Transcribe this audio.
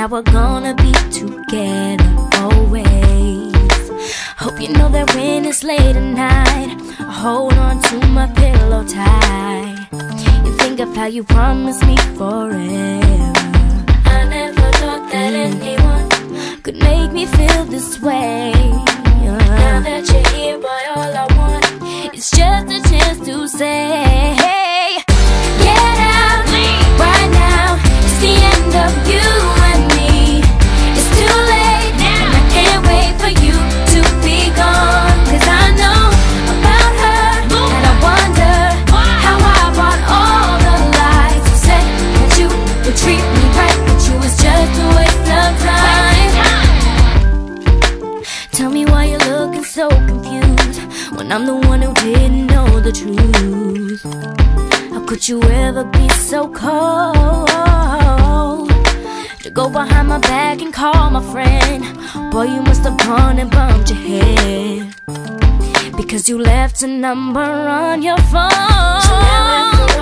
how we're gonna be together always. Hope you know that when it's late at night, I hold on to my pillow tight. You think of how you promised me forever. I never thought that anyone could make me feel this way. Now that you're here, boy, all I want is just a chance to say, get out right now. It's the end of you and me. It's too late now, and I can't wait for you to be gone. 'Cause I know about her, and I wonder how I brought all the lies. You said that you would treat me right, but you was just a waste of time. Tell me why you're looking so confused when I'm the one who didn't know the truth. How could you ever be so cold to go behind my back and call my friend? Boy, you must have gone and bumped your head, because you left a number on your phone.